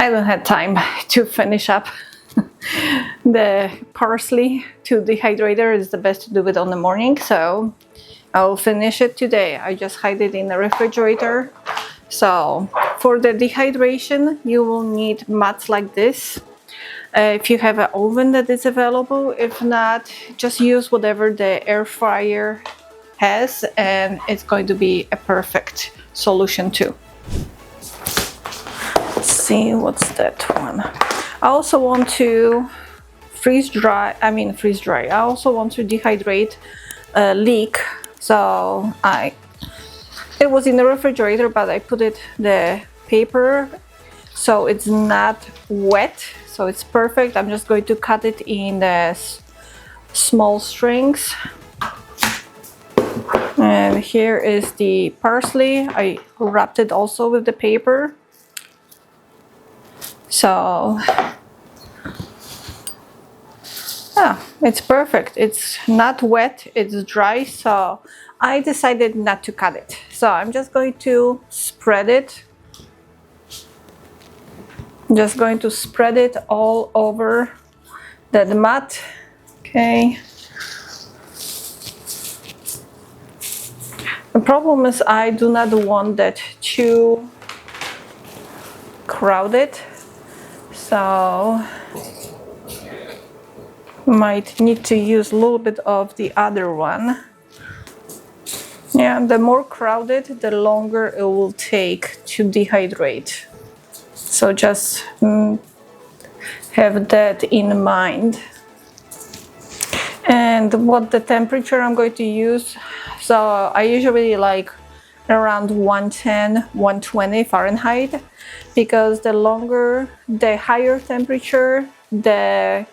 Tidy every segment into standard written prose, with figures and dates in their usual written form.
I don't have time to finish up the parsley to dehydrator. It's the best to do it on the morning, so I'll finish it today. I just hide it in the refrigerator. So for the dehydration, you will need mats like this. If you have an oven that is available, if not, just use whatever the air fryer has, and it's going to be a perfect solution too. Let's see, what's that one? I also want to freeze dry. I also want to dehydrate a leek. So it was in the refrigerator, but I put it the paper so it's not wet. So it's perfect. I'm just going to cut it in the small strings. And here is the parsley. I wrapped it also with the paper. So yeah, it's perfect. It's not wet, it's dry. So I decided not to cut it. So I'm just going to spread it. Just going to spread it all over the mat. Okay. The problem is I do not want that too crowded, so might need to use a little bit of the other one. Yeah, the more crowded, the longer it will take to dehydrate. So just have that in mind. And what the temperature I'm going to use, so I usually like around 110, 120 Fahrenheit, because the higher temperature, the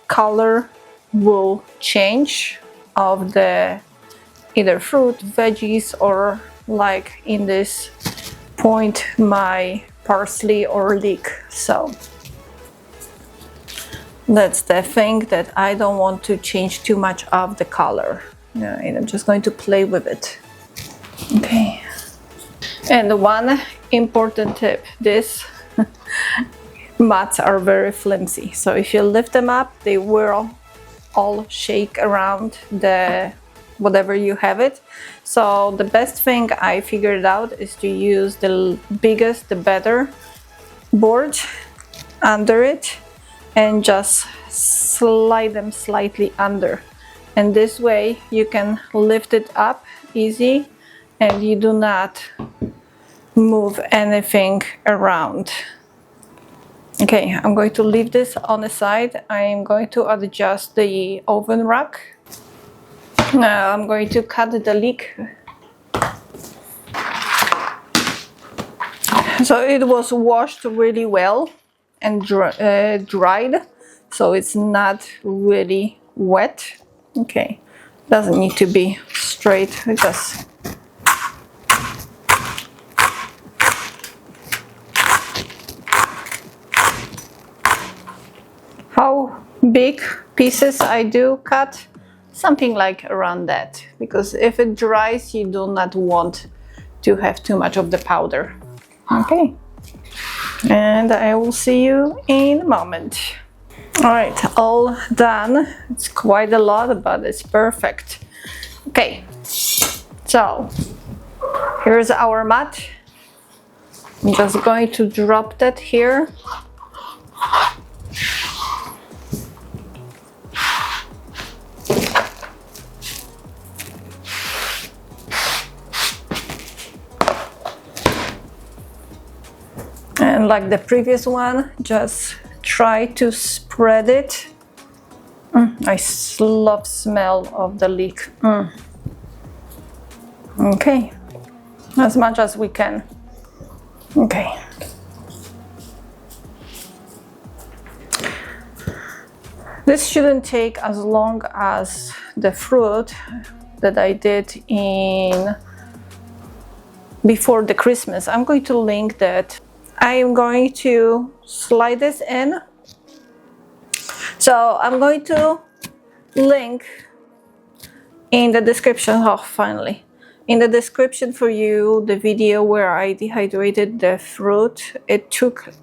color will change of the either fruit, veggies, or like in this point my parsley or leek. So that's the thing, that I don't want to change too much of the color. Yeah, and I'm just going to play with it. Okay. And one important tip, this mats are very flimsy, so if you lift them up, they will all shake around the whatever you have it. So the best thing I figured out is to use the biggest, the better board under it, and just slide them slightly under. And this way you can lift it up easy, and you do not move anything around. Okay, I'm going to leave this on the side. I'm going to adjust the oven rack. Now I'm going to cut the leek. So it was washed really well and dried, so it's not really wet. Okay, doesn't need to be straight, because how big pieces I do cut, something like around that, because if it dries, you do not want to have too much of the powder. Okay, and I will see you in a moment. All right, all done. It's quite a lot, but it's perfect. Okay, so here's our mat. I'm just going to drop that here. And like the previous one, just try to spread it. I love smell of the leek. Okay, as much as we can. Okay. This shouldn't take as long as the fruit that I did before the Christmas. I'm going to link that. I am going to slide this in. So I'm going to link in the description, finally, in the description for you, the video where I dehydrated the fruit. It took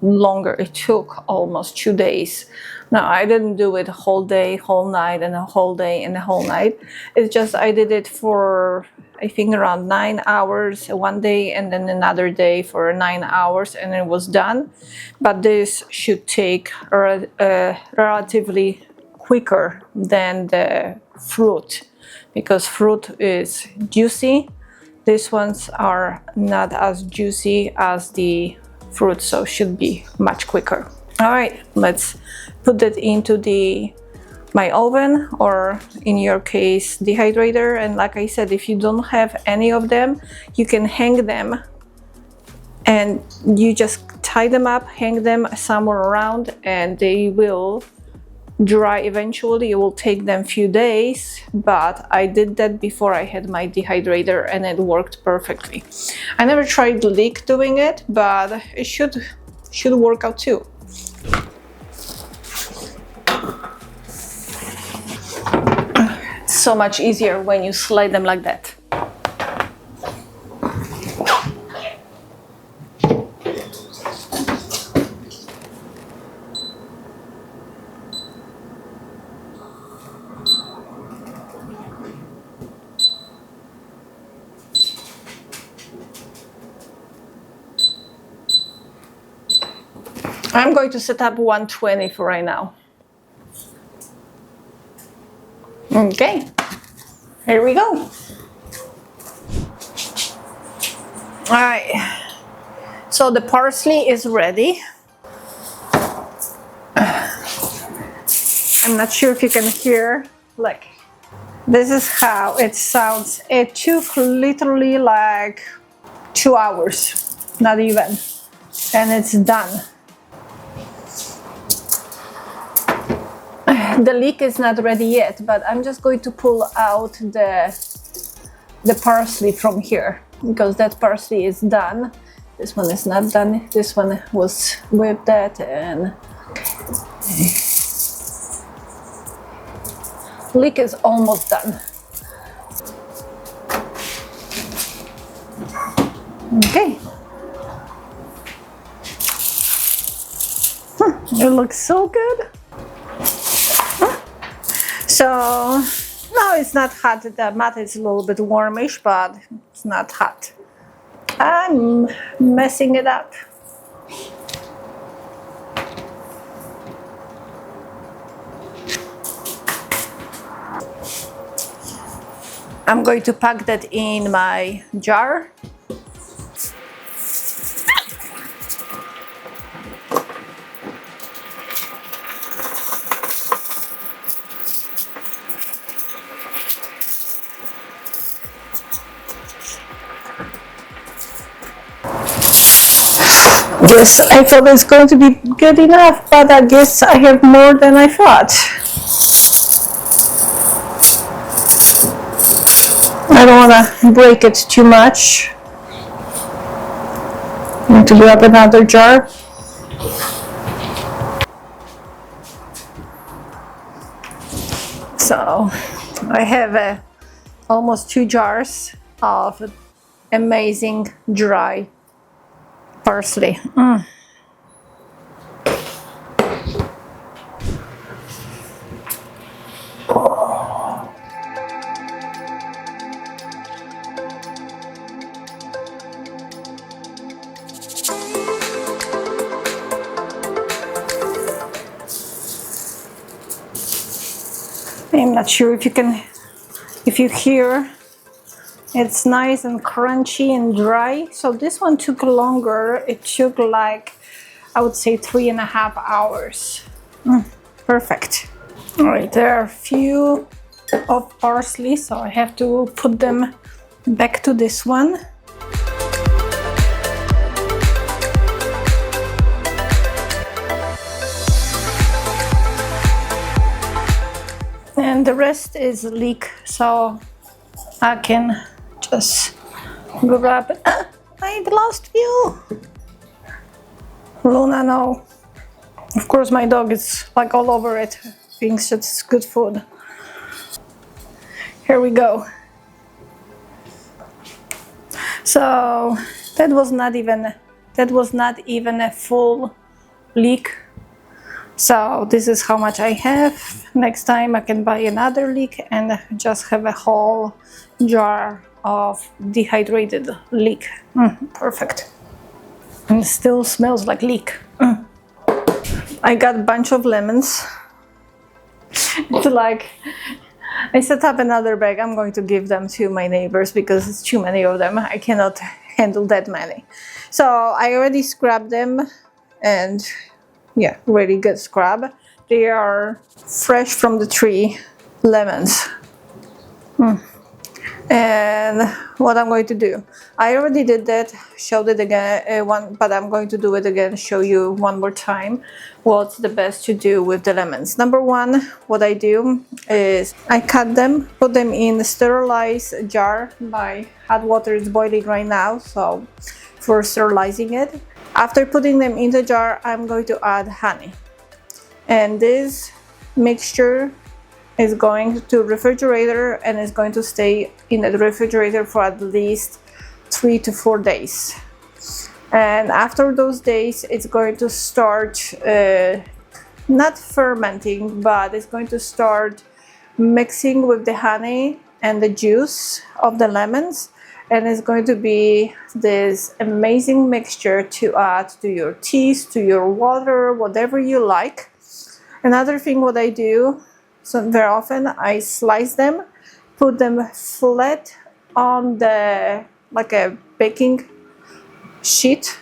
longer. It took almost 2 days. No, I didn't do it a whole day, whole night, and a whole day and a whole night. It's just I did it for, I think, around 9 hours one day, and then another day for 9 hours, and it was done. But this should take relatively quicker than the fruit, because fruit is juicy. These ones are not as juicy as the fruit, so should be much quicker. All right, let's put that into my oven, or in your case dehydrator. And like I said, if you don't have any of them, you can hang them, and you just tie them up, hang them somewhere around, and they will dry eventually. It will take them few days, but I did that before I had my dehydrator and it worked perfectly. I never tried leek doing it, but it should work out too. It's so much easier when you slide them like that. I'm going to set up 120 for right now. Okay, here we go. All right, so the parsley is ready. I'm not sure if you can hear, like, this is how it sounds. It took literally like 2 hours, not even, and it's done. The leek is not ready yet, but I'm just going to pull out the parsley from here, because that parsley is done. This one is not done. This one was with that, and leek is almost done. Okay. It looks so good. So, no, it's not hot. The mat is a little bit warmish, but it's not hot. I'm messing it up. I'm going to pack that in my jar. Yes, I thought it's going to be good enough, but I guess I have more than I thought. I don't want to break it too much. I need to grab another jar. So I have almost 2 jars of amazing dry parsley. I'm not sure if you hear, it's nice and crunchy and dry. So this one took longer. It took like, I would say 3.5 hours. Perfect. All right, there are a few of parsley, so I have to put them back to this one. And the rest is leek, so I can just grab it. I lost you. Luna, no. Of course, my dog is like all over it, thinks it's good food. Here we go. So that was not even that was not even a full leek. So this is how much I have. Next time I can buy another leek and just have a whole jar of dehydrated leek. Perfect. And it still smells like leek. I got a bunch of lemons. It's like I set up another bag. I'm going to give them to my neighbors because it's too many of them. I cannot handle that many. So I already scrubbed them, and yeah, really good scrub. They are fresh from the tree lemons. And what I'm going to do, I already did that, showed it again, but I'm going to do it again, show you one more time what's the best to do with the lemons. Number one, what I do is I cut them, put them in a sterilized jar by hot water. It's boiling right now, so for sterilizing it. After putting them in the jar, I'm going to add honey, and this mixture is going to refrigerator and is going to stay in the refrigerator for at least 3 to 4 days. And after those days, it's going to start not fermenting, but it's going to start mixing with the honey and the juice of the lemons, and it's going to be this amazing mixture to add to your teas, to your water, whatever you like. Another thing what I do, so very often I slice them, put them flat on the like a baking sheet,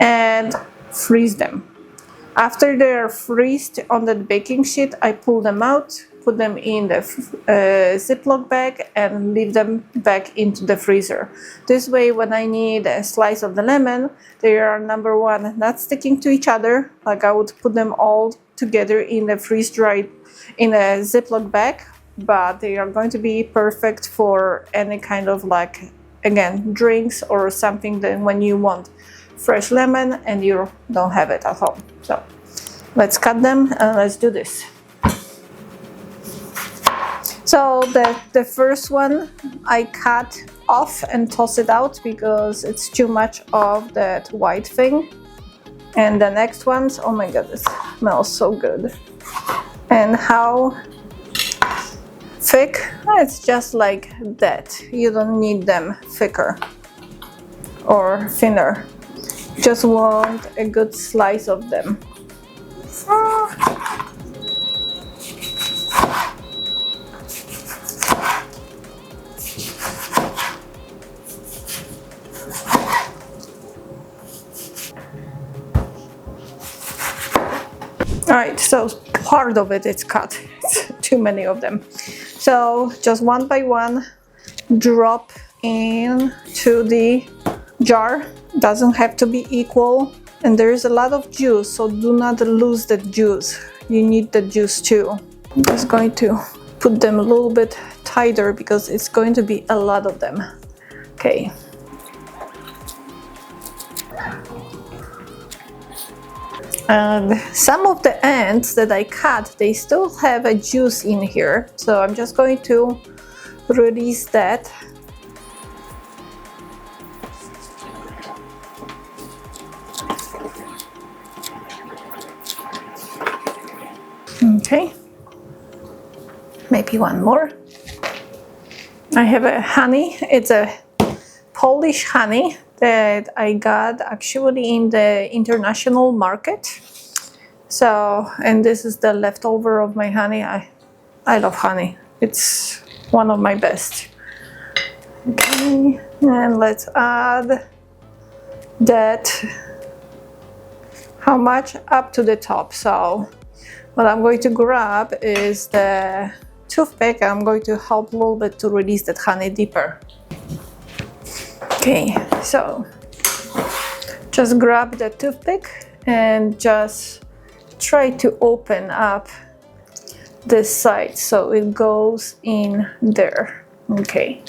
and freeze them. After they're freezed on the baking sheet, I pull them out, put them in the Ziploc bag, and leave them back into the freezer. This way, when I need a slice of the lemon, they are, number one, not sticking to each other. Like I would put them all together in the freeze-dried in a Ziploc bag, but they are going to be perfect for any kind of, like, again, drinks or something that when you want fresh lemon and you don't have it at home. So let's cut them and let's do this. So the first one I cut off and toss it out because it's too much of that white thing. And the next ones, oh my god, it smells so good. And how thick? It's just like that. You don't need them thicker or thinner. Just want a good slice of them. Alright, so part of it is cut. It's too many of them. So just one by one, drop into the jar. Doesn't have to be equal. And there is a lot of juice, so do not lose the juice. You need the juice too. I'm just going to put them a little bit tighter because it's going to be a lot of them. Okay. And some of the ends that I cut, they still have a juice in here, so I'm just going to release that. Okay, maybe one more. I have a honey. It's a Polish honey that I got actually in the international market. So, and this is the leftover of my honey. I love honey. It's one of my best. Okay, and let's add that. How much? Up to the top. So what I'm going to grab is the toothpick. I'm going to help a little bit to release that honey deeper. Okay, so just grab the toothpick and just try to open up this side so it goes in there. Okay.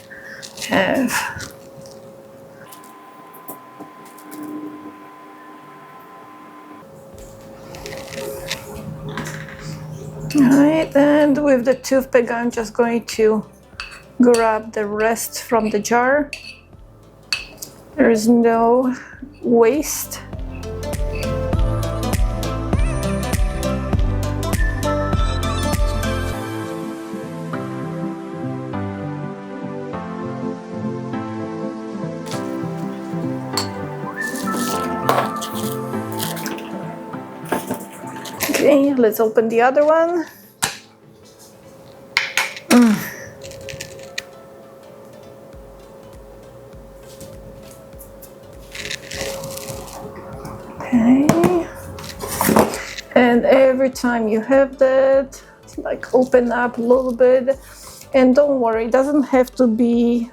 Alright, and with the toothpick I'm just going to grab the rest from the jar There is no waste. Okay, let's open the other one. Okay. And every time you have that, like open up a little bit. And don't worry, it doesn't have to be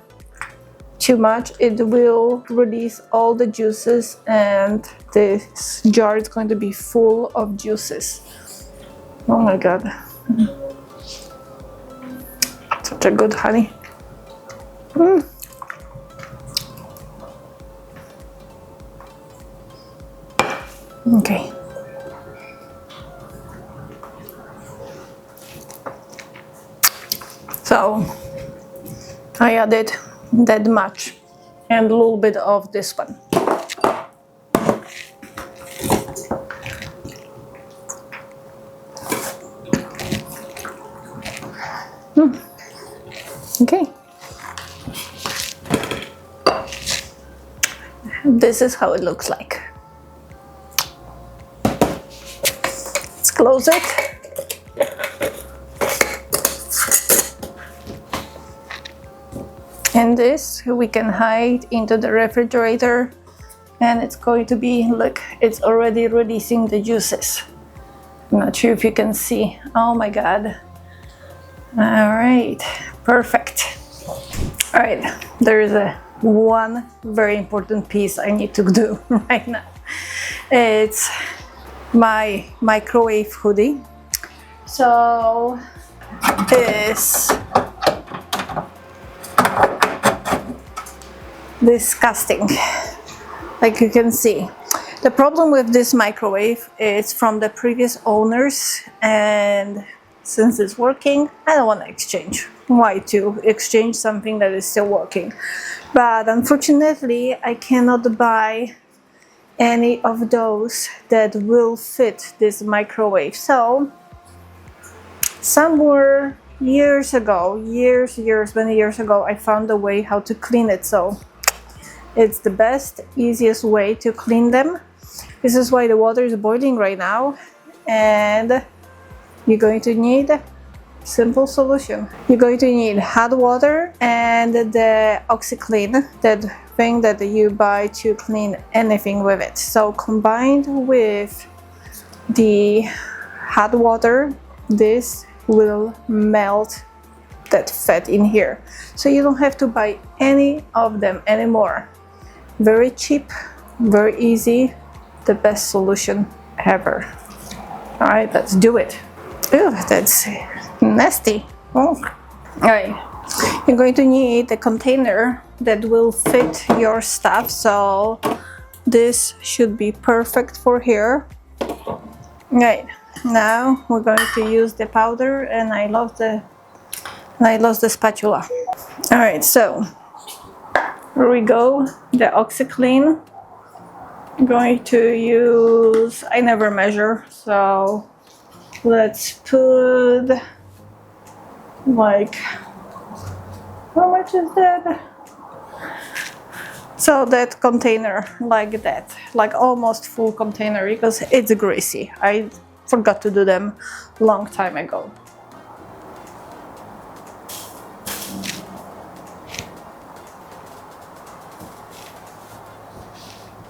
too much. It will release all the juices and this jar is going to be full of juices. Oh my god. Such a good honey. Okay. So I added that much and a little bit of this one. Okay. This is how it looks like. Let's close it. And this we can hide into the refrigerator and it's going to be, look, it's already releasing the juices. I'm not sure if you can see. Oh my god. All right, perfect. All right, there is one very important piece I need to do right now. It's my microwave hoodie. So this disgusting, like you can see. The problem with this microwave is from the previous owners, and since it's working, I don't want to exchange. Why to exchange something that is still working? But unfortunately, I cannot buy any of those that will fit this microwave. So somewhere years ago, many years ago, I found a way how to clean it. So it's the best, easiest way to clean them. This is why the water is boiling right now, and you're going to need a simple solution. You're going to need hot water and the OxiClean, that thing that you buy to clean anything with it. So combined with the hot water, this will melt that fat in here. So you don't have to buy any of them anymore. Very cheap, very easy, the best solution ever. All right, let's do it. Ew, that's nasty. Oh. All right, you're going to need a container that will fit your stuff. So this should be perfect for here. All right, now we're going to use the powder, and I lost the spatula. All right, so here we go. The OxiClean. I'm going to use, I never measure, so let's put, like, how much is that? So that container, like that, like almost full container, because it's greasy. I forgot to do them a long time ago.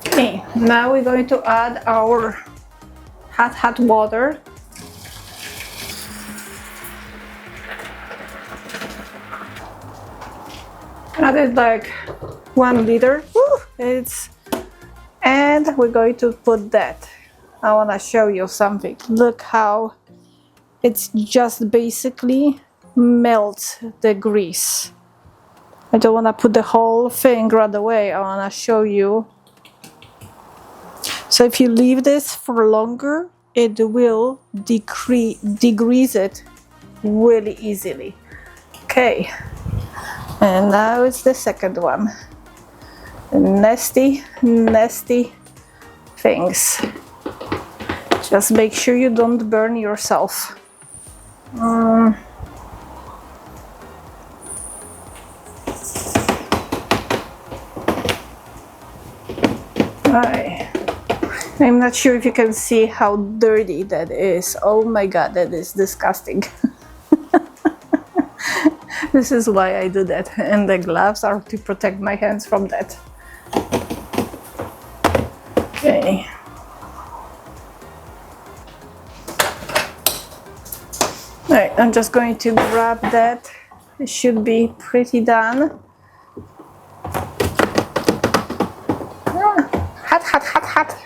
Okay, now we're going to add our hot water. Added like 1 liter. Woo, and we're going to put that. I want to show you something. Look how it's just basically melts the grease. I don't want to put the whole thing right away. I want to show you. So if you leave this for longer, it will degrease it really easily. Okay, and now it's the second one. nasty, nasty things. Just make sure you don't burn yourself. I'm not sure if you can see how dirty that is. Oh my god, that is disgusting. This is why I do that, and the gloves are to protect my hands from that. Okay. Alright, I'm just going to grab that. It should be pretty done. Hot, hot, hot, hot.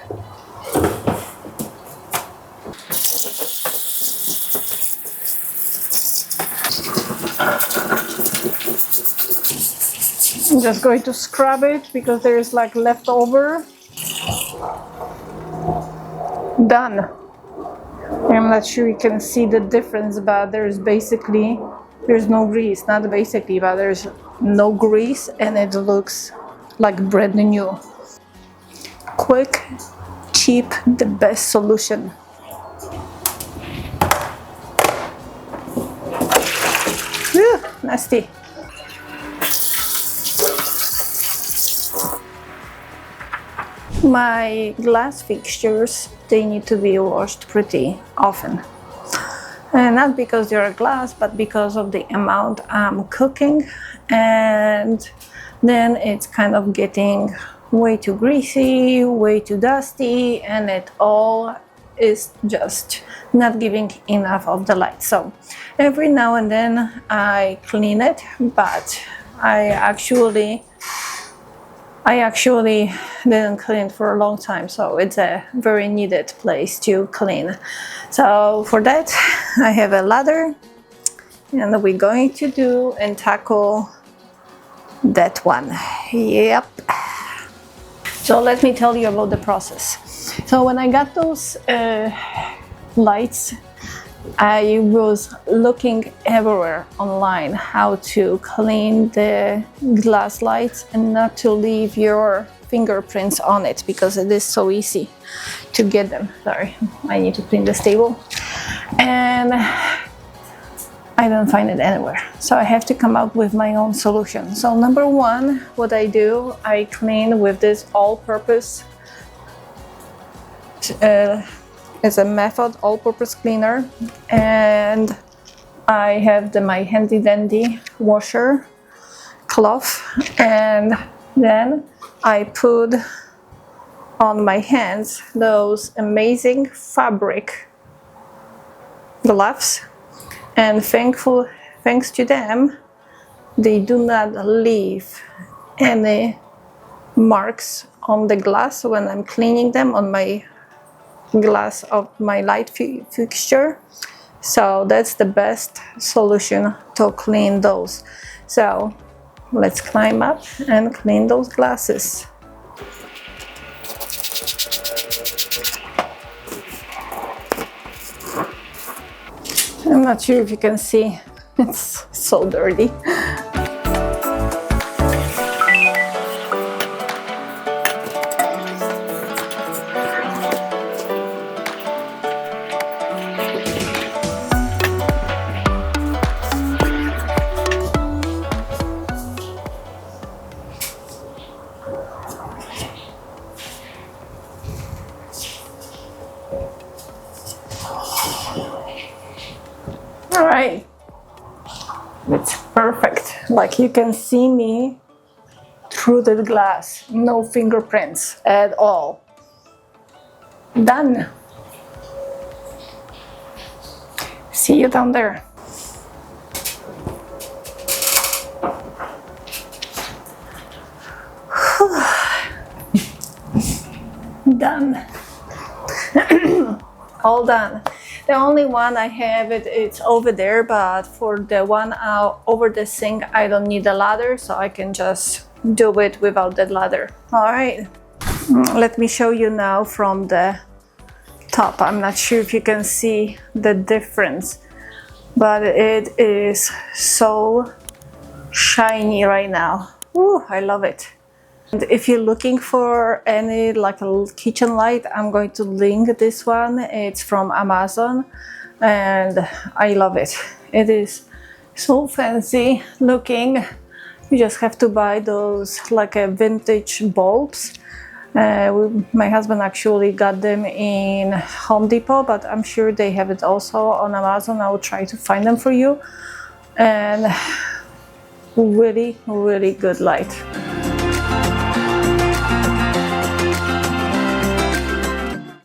I'm just going to scrub it because there is like leftover. Done. I'm not sure you can see the difference, but there's no grease, not basically, but there's no grease and it looks like brand new. Quick, cheap, the best solution. Ugh, nasty. My glass fixtures, they need to be washed pretty often. And not because they're glass, but because of the amount I'm cooking. And then it's kind of getting way too greasy, way too dusty, and it all is just not giving enough of the light. So every now and then I clean it, but I actually didn't clean for a long time, so it's a very needed place to clean. So for that I have a ladder, and we're going to do and tackle that one. Yep. So let me tell you about the process. So when I got those lights, I was looking everywhere online how to clean the glass lights and not to leave your fingerprints on it, because it is so easy to get them. Sorry, I need to clean this table. And I don't find it anywhere. So I have to come up with my own solution. So number one, what I do, I clean with this all-purpose it's a method all-purpose cleaner, and I have my handy dandy washer cloth, and then I put on my hands those amazing fabric gloves, and thanks to them, they do not leave any marks on the glass when I'm cleaning them on my glass of my light fixture. So that's the best solution to clean those. So let's climb up and clean those glasses. I'm not sure if you can see, it's so dirty. All right, it's perfect. Like you can see me through the glass, no fingerprints at all. Done. See you down there. Done. All done. The only one I have it's over there, but for the one over the sink, I don't need a ladder, so I can just do it without the ladder. All right, let me show you now from the top. I'm not sure if you can see the difference, but it is so shiny right now. Ooh, I love it. And if you're looking for any like a little kitchen light, I'm going to link this one. It's from Amazon and I love it. It is so fancy looking. You just have to buy those like a vintage bulbs. My husband actually got them in Home Depot, but I'm sure they have it also on Amazon. I will try to find them for you. And really, really good light.